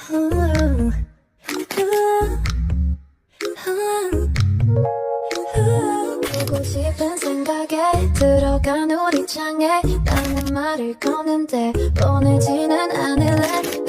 보고 싶은 생각에 들어간 우리 창에 나는 말을 거는데 보내지는 않을래.